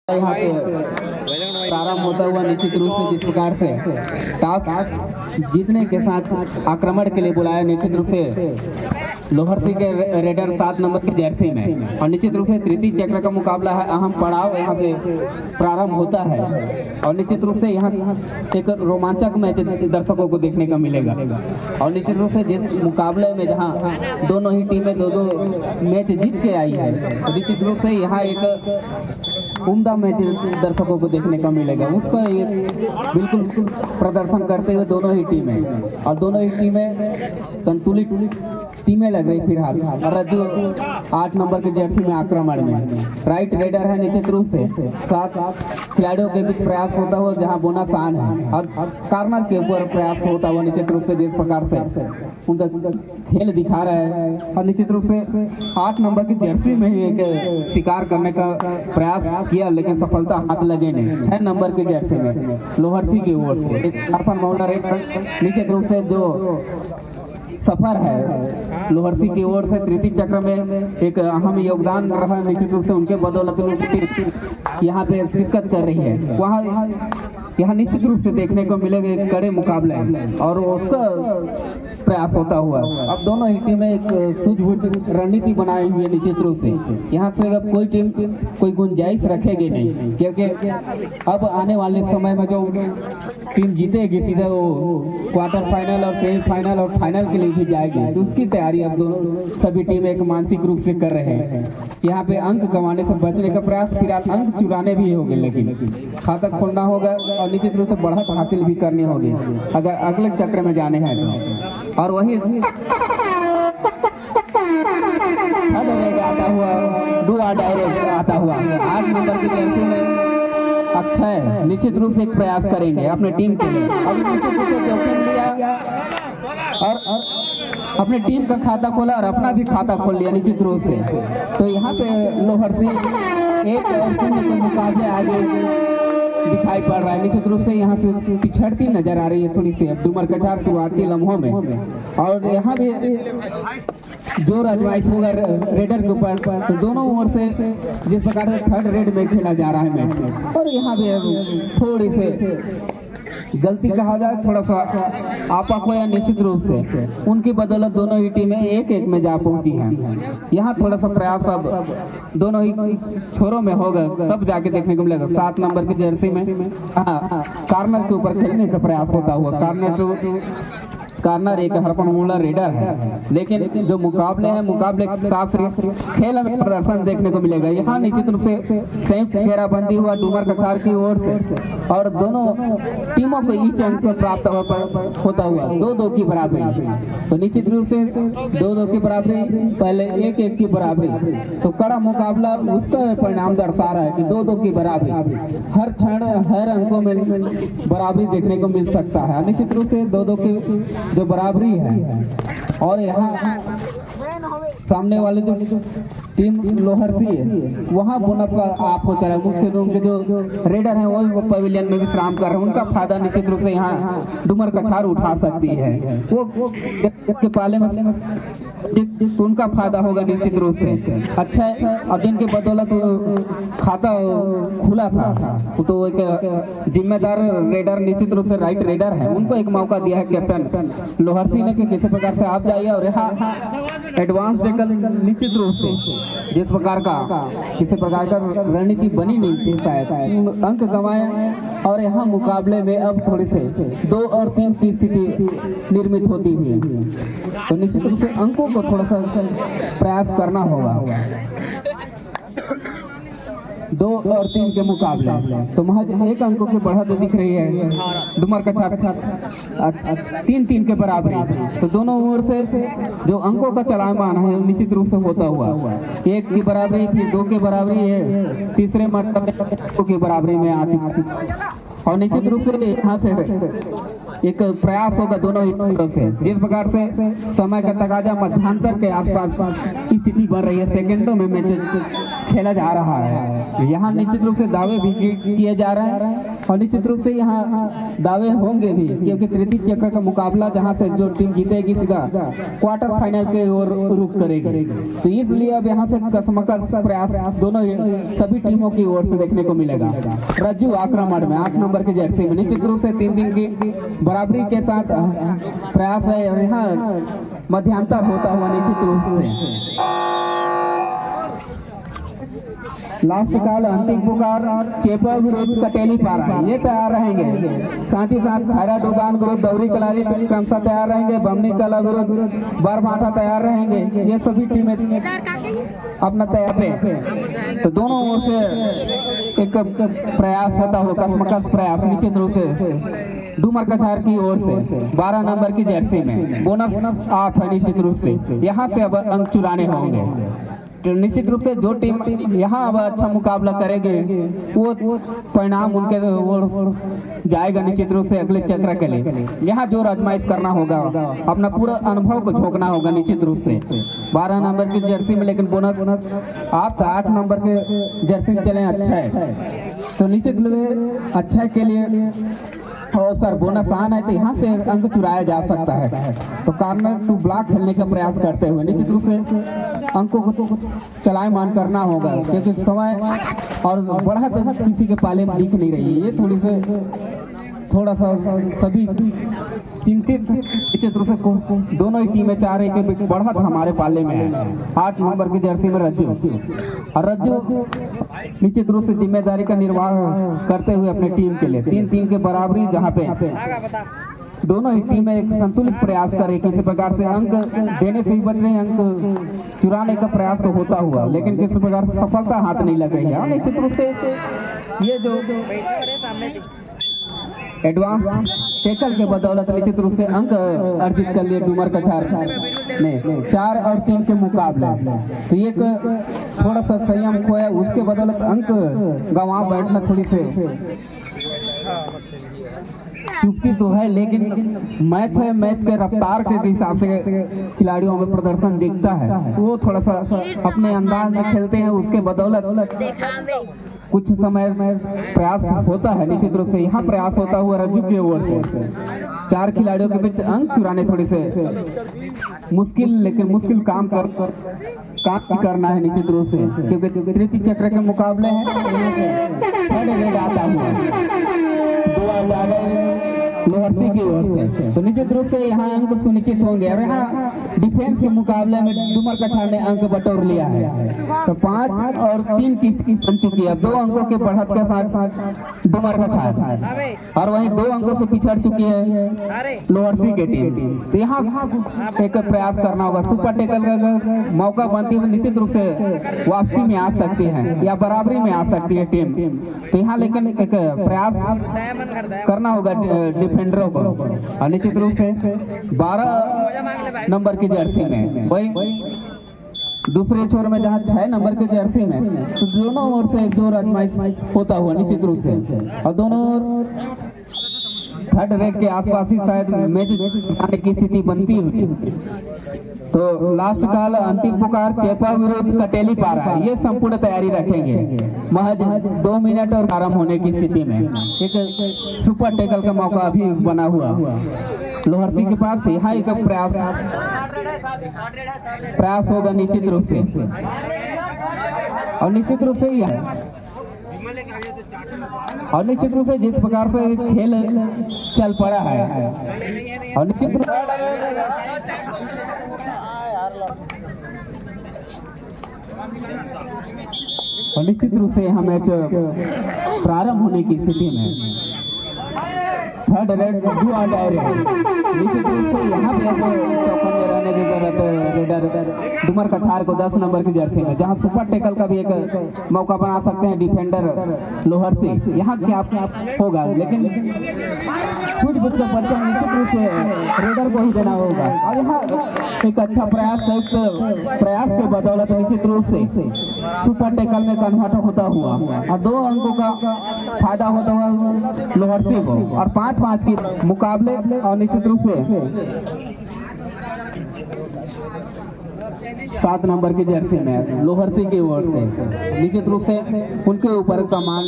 यहाँ पे प्रारंभ होता हुआ निश्चित रूप से जिस प्रकार से टॉस जीतने के साथ आक्रमण के लिए बुलाया निश्चित रूप से लोहरसी के रेडर 7 नंबर की जर्सी में, और निश्चित रूप से तृतीय चक्र का मुकाबला है। अहम पड़ाव यहाँ से प्रारंभ होता है और निश्चित रूप से यहाँ एक रोमांचक मैच दर्शकों को देखने का मिलेगा। और निश्चित रूप से जिस मुकाबले में जहाँ दोनों ही टीमें दो मैच जीत के आई है, तो निश्चित रूप से यहाँ एक उम्दा मैच दर्शकों को देखने का मिलेगा। उसका ये बिल्कुल प्रदर्शन करते हुए दोनों ही टीमें, और दोनों ही टीमें संतुलित टीमें लग रही फिलहाल। रज्जू 8 नंबर के जर्सी में आक्रमण में राइट रेडर है निश्चित रूप से, साथ खिलाड़ियों के बीच प्रयास होता हुआ जहां बोनस आन है और कार्नर के ऊपर प्रयास होता हुआ निश्चित रूप से जिस प्रकार से उनका खेल दिखा रहा है। और निश्चित रूप से 8 नंबर की जर्सी में ही एक शिकार करने का प्रयास किया, लेकिन सफलता हाथ लगे नहीं। 6 नंबर की जर्सी में लोहरसी की ओर से एक अर्पण बाउंडर निश्चित रूप से जो सफर है लोहरसी की ओर से तृतीय चक्र में एक अहम योगदान रहा, निश्चित रूप से उनके बदौलत यहाँ पे शिरकत कर रही है। वहाँ यहाँ निश्चित रूप से देखने को मिलेगा एक कड़े मुकाबले और उसका प्रयास होता हुआ। अब दोनों ही टीमें एक सूझबूझ रणनीति बनाई हुई है निश्चित रूप से। यहाँ पे अब कोई टीम कोई गुंजाइश रखेगी नहीं, क्योंकि अब आने वाले समय में जो टीम जीतेगी सीधे वो क्वार्टर फाइनल और सेमीफाइनल और फाइनल के लिए भी जाएगी, तो उसकी तैयारी अब दोनों सभी टीम एक मानसिक रूप से कर रहे हैं। यहाँ पे अंक गंवाने से बचने का प्रयास, फिलहाल अंक चुराने भी होंगे, लेकिन खाता खोलना होगा और निश्चित रूप से बढ़त हासिल भी करनी होगी अगर अगले चक्र में जाने हैं तो। और वही आता हुआ डुआ डायरेक्ट आता हुआ 8 नंबर की जर्सी में अक्षय निश्चित रूप से एक प्रयास करेंगे अपने टीम के लिए। अब निश्चित रूप से जोखिम लिया और अपने टीम का खाता खोला और अपना भी खाता खोल लिया निश्चित रूप से। तो यहाँ पे लोहरसी 1-0 के मुकाबले आगे दिखाई पड़ रहा है। निश्चित रूप से यहाँ से पिछड़ती नजर आ रही है थोड़ी सी डूमर कछार शुरुआती लम्हों में, और यहाँ भी जोर आजमाइश होगा रेडर के ऊपर। तो दोनों ओर से जिस प्रकार से थर्ड रेड में खेला जा रहा है मैच, और यहाँ भी थोड़ी से गलती कहा जाए थोड़ा सा आपा खोया निश्चित रूप से उनकी बदौलत दोनों ही टीमें 1-1 में जा पहुंची हैं। यहाँ थोड़ा सा प्रयास अब दोनों ही छोरों में होगा, तब जाके देखने को मिलेगा। 7 नंबर की जर्सी में कार्नर के ऊपर खेलने का प्रयास होता हुआ। कार्नर एक हरफनमूला रेडर है, लेकिन जो मुकाबले हैं मुकाबले साफ खेल में प्रदर्शन देखने को मिलेगा। यहाँ निश्चित रूप से संयुक्त घेराबंदी हुआ डूमर कछार की ओर से, और दोनों टीमों को ईच अंक प्राप्त होता हुआ 2-2 की बराबरी। तो निश्चित रूप से 2-2 की बराबरी, पहले 1-1 की बराबरी, तो कड़ा मुकाबला उसका परिणाम दर्शा रहा है कि 2-2 की बराबरी हर क्षण हर अंकों में बराबरी देखने को मिल सकता है। निश्चित रूप से 2-2 की जो बराबरी है, और यहाँ सामने वाले जो टीम लोहरसी है वहाँ बोनस आप हो चला मुख्य रूप के जो रेडर हैं वो पवेलियन में विश्राम कर रहे हैं। उनका फायदा निश्चित रूप से यहाँ डूमर कछार उठा सकती है। वो के पाले में उनका फायदा होगा निश्चित रूप से अच्छा है, और जिनके बदौलत खाता खुला था तो एक जिम्मेदार रेडर निश्चित रूप से राइट रेडर है, उनको एक मौका दिया है कैप्टन लोहरसी ने कि किसी प्रकार से आप जाइए। और यहाँ एडवांस टेकल निश्चित रूप से जिस प्रकार का किसी प्रकार का रणनीति बनी नहीं थी, शायद अंक गंवाए, और यहाँ मुकाबले में अब थोड़ी से 2 और 3 की स्थिति निर्मित होती हुई, तो निश्चित रूप से अंकों को थोड़ा सा प्रयास करना होगा। 2 और 3 के मुकाबले तो महज 1 अंकों की बढ़त दिख रही है डूमर कछार 3-3 के बराबरी। तो दोनों ओर से जो अंकों का चलायमान है निश्चित रूप से होता हुआ 1 की बराबरी, फिर 2 की बराबरी है, तीसरे मरतबे की बराबरी में आ चुकी। और निश्चित रूप से यहाँ से एक प्रयास होगा दोनों ही तरफ से। जिस प्रकार से समय का तकाजा मध्यांतर के आसपास स्थिति बन रही है, सेकंडों में मैच खेला जा रहा है। यहाँ निश्चित रूप से दावे भी किए जा रहे हैं और निश्चित रूप से यहाँ दावे होंगे भी, क्योंकि तृतीय चक्र का मुकाबला जहाँ से जो टीम जीतेगी सीधा क्वार्टर फाइनल के ओर रुख करेगी। तो इसलिए अब यहाँ से कसमकस प्रयास दोनों सभी टीमों की ओर से देखने को मिलेगा। रज्जू आक्रमण में 8 नंबर की जर्सी में निश्चित रूप से 3 दिन की बराबरी के साथ प्रयास है। यहाँ मध्यांतर होता हुआ निश्चित रूप से लास्ट काल अंतिम पुकार चेपा विरोध कटेली पारा ये तैयार रहेंगे। साथ ही साथ खैरा डुबान विरोध दौरी कलारी क्रमशः तैयार रहेंगे। बमनी कला विरोध बरभाटा तैयार रहेंगे। ये सभी टीमें अपना तैयार है। तो दोनों ओर से एक प्रयास होता हुआ कसमकस प्रयास निश्चित रूप से डूमर कछार की ओर से 12 नंबर की जर्सी में बोनस आप है। निश्चित रूप से यहाँ से अब अंक चुराने होंगे। निश्चित रूप से जो टीम यहाँ अब अच्छा मुकाबला करेगी वो परिणाम उनके ओर जाएगा निश्चित रूप से अगले चक्र के लिए। यहाँ जो आजमाइश करना होगा, अपना पूरा अनुभव को झोंकना होगा निश्चित रूप से। 12 नंबर की जर्सी में लेकिन बोनस आप 8 नंबर के जर्सी में चले अच्छा है। तो निश्चित रूप से अच्छा के लिए और सर बोनस आन है तो यहाँ से अंक चुराया जा सकता है। तो कार्नर टू ब्लॉक खेलने का प्रयास करते हुए निश्चित रूप से अंकों को चलायमान करना होगा, क्योंकि समय और बढ़त किसी के पाले में दिख नहीं रही है। ये थोड़ा सा सभी चिंतित निश्चित रूप से दोनों ही टीमें चाह रही कि बढ़त हमारे पाले में है। 8 नंबर की जर्सी में रज्जू और रज्जू निश्चित रूप से जिम्मेदारी का निर्वाह करते हुए अपने टीम के लिए 3-3 के बराबरी, जहाँ पे दोनों ही टीमें एक संतुलित प्रयास करें। किसी प्रकार से अंक देने से ही बच रहे, अंक चुराने का प्रयास तो होता हुआ, लेकिन किसी प्रकार से सफलता हाथ नहीं लग रही है। निश्चित रूप से ये जो एडवांस टैकल के बदौलत निश्चित रूप से अंक अर्जित कर लिए डूमर कछार ने 4 और 3 के मुकाबले। तो ये थोड़ा सा संयम खोया, उसके बदौलत अंक गंवा बैठना थोड़ी से चुपती तो है, लेकिन मैच है, मैच के रफ्तार के हिसाब से खिलाड़ियों में प्रदर्शन दिखता है। वो थोड़ा सा अपने अंदाज में खेलते हैं, उसके बदौलत कुछ समय में प्रयास होता है। निश्चित रूप से यहाँ प्रयास होता हुआ रज्जू की ओर से 4 खिलाड़ियों के बीच अंक चुराने थोड़ी से मुश्किल काम करना है निश्चित रूप से, क्योंकि तृतीय चक्र के मुकाबले हैं आता हुआ लोहरसी की ओर से। तो निश्चित रूप से यहाँ अंक सुनिश्चित होंगे। और यहाँ डिफेंस के मुकाबले में डूमर कछार ने अंक बटोर लिया है। तो 5 और 3 की बन चुकी है। 2 अंकों के बढ़त के साथ डूमर कछार और वहीं 2 अंकों से पिछड़ चुकी है लोहरसी की टीम। तो यहाँ एक प्रयास करना होगा। सुपर टैकल का मौका बनती है तो निश्चित रूप से वापसी में आ सकती है या बराबरी में आ सकती है टीम। तो यहाँ लेकिन एक प्रयास करना होगा डिफेंडरों को। और निश्चित रूप से 12 नंबर की जर्सी में वही दूसरे छोर में जहाँ 6 नंबर की जर्सी में, तो दोनों ओर से जोर आजमाइश होता हुआ निश्चित रूप से। और दोनों ओर थर्ड रेट के आसपास ही शायद मैच आने की स्थिति बनती हुई। तो लास्ट काल अंतिम पुकार चेपा विरोध कटेली पारा, ये संपूर्ण तैयारी रखेंगे। महज 2 मिनट और आराम होने की स्थिति में एक सुपर टैकल का मौका अभी बना हुआ लोहरसी के पास। यहाँ एक प्रयास होगा निश्चित रूप से। और निश्चित रूप से जिस प्रकार से खेल चल पड़ा है और निश्चित रूप से यह मैच प्रारंभ होने की स्थिति में थर्ड रेड निश्चित रूप से यहाँ पे चौकन में रहने की जरूरत है रेडर डूमर कछार को 10 नंबर की जर्सी में, जहाँ सुपर टैकल का भी एक मौका बना सकते हैं डिफेंडर लोहरसी। यहाँ क्या होगा, लेकिन कुछ बुद्ध का परिचय निश्चित रूप से रेडर को ही देना होगा। और यहाँ एक अच्छा प्रयास के बदौलत निश्चित रूप से सुपर टैकल में कन्वर्ट होता हुआ और 2 अंकों का फायदा होता हुआ लोहरसी को और 5-5 के मुकाबले। और निश्चित रूप से 7 नंबर की जर्सी में लोहरसी की ओर से निश्चित रूप से उनके ऊपर कमान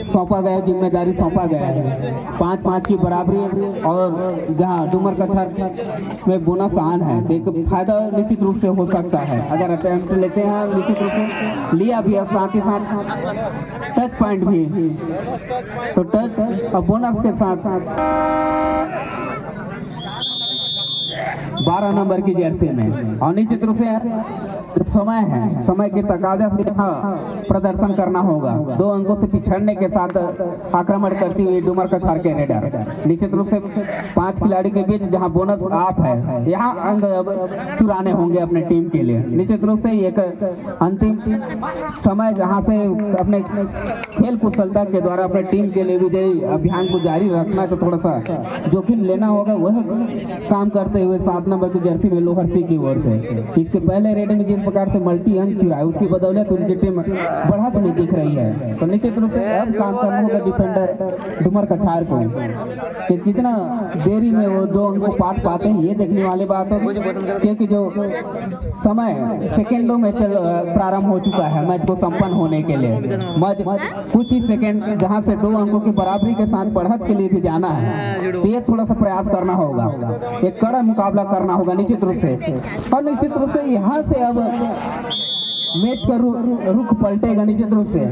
सौंपा गया, जिम्मेदारी सौंपा गया है। 5-5 की बराबरी और जहाँ डूमर कछार में बोनस आन है, तो एक फायदा निश्चित रूप से हो सकता है अगर अटेम्प्ट लेते हैं। निश्चित रूप से लिया भी है, साथ ही साथ टच पॉइंट भी, तो टच और बोनस के साथ 12 नंबर की जर्सी में। और निश्चित रूप से समय है, समय के तकाजा से प्रदर्शन करना होगा। 2 अंकों से पिछड़ने के साथ आक्रमण करती हुई डूमर कछार के रेडर निश्चित रूप से 5 खिलाड़ी के बीच जहां बोनस आप है, यहाँ अंक अब चुराने होंगे अपने टीम के लिए। निश्चित रूप से एक अंतिम समय जहां से अपने खेल कुशलता के द्वारा अपने टीम के लिए विजयी अभियान को जारी रखना, तो थोड़ा सा जोखिम लेना होगा। वह काम करते हुए 7 नंबर की जर्सी में लोहरसी की ओर से इसके पहले रेड में जिस प्रकार से मल्टी अंक चुराए, उसकी बदौलत उनकी टीम बढ़त में दिख रही है। तो निश्चित रूप से अब काम करना होगा डिफेंडर डूमर कछार को कि कितना देरी में वो 2 अंक को पाते हैं, ये देखने वाली बात हो, क्योंकि जो समय सेकेंडों में प्रारंभ हो चुका है मैच को संपन्न होने के लिए। मैच कुछ ही सेकेंड जहां से 2 अंकों की बराबरी के साथ बढ़त के लिए भी जाना है, तो ये थोड़ा सा प्रयास करना होगा, एक कड़ा मुकाबला करना होगा निश्चित रूप से। और निश्चित रूप से यहाँ से अब मैच का रुख पलटेगा निश्चित रूप से।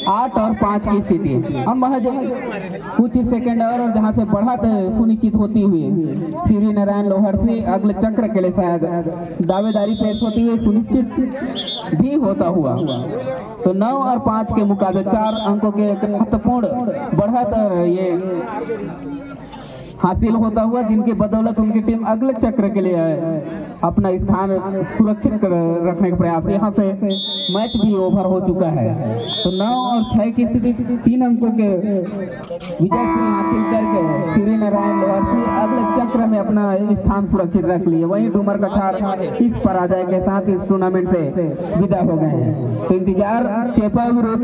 8 और 5 की स्थिति हम महज कुछ ही सेकेंड और जहां से बढ़त सुनिश्चित होती हुई श्री नारायण लोहरसी अगले चक्र के लिए दावेदारी पेश होती हुई सुनिश्चित भी होता हुआ, तो 9 और 5 के मुकाबले 4 अंकों के महत्वपूर्ण बढ़त ये हासिल होता हुआ, जिनकी बदौलत उनकी टीम अगले चक्र के लिए अपना स्थान सुरक्षित रखने का प्रयास। यहाँ से मैच भी ओवर हो चुका है, तो 9 और 6 की स्थिति 3 अंकों के विजय श्री हासिल करके श्री नारायण लोहरसी अगले चक्र में अपना स्थान सुरक्षित रख लिए। वहीं डूमर कछार इस पराजय के साथ इस टूर्नामेंट से विदा हो गए हैं। तो इंतजार चेपा विरोध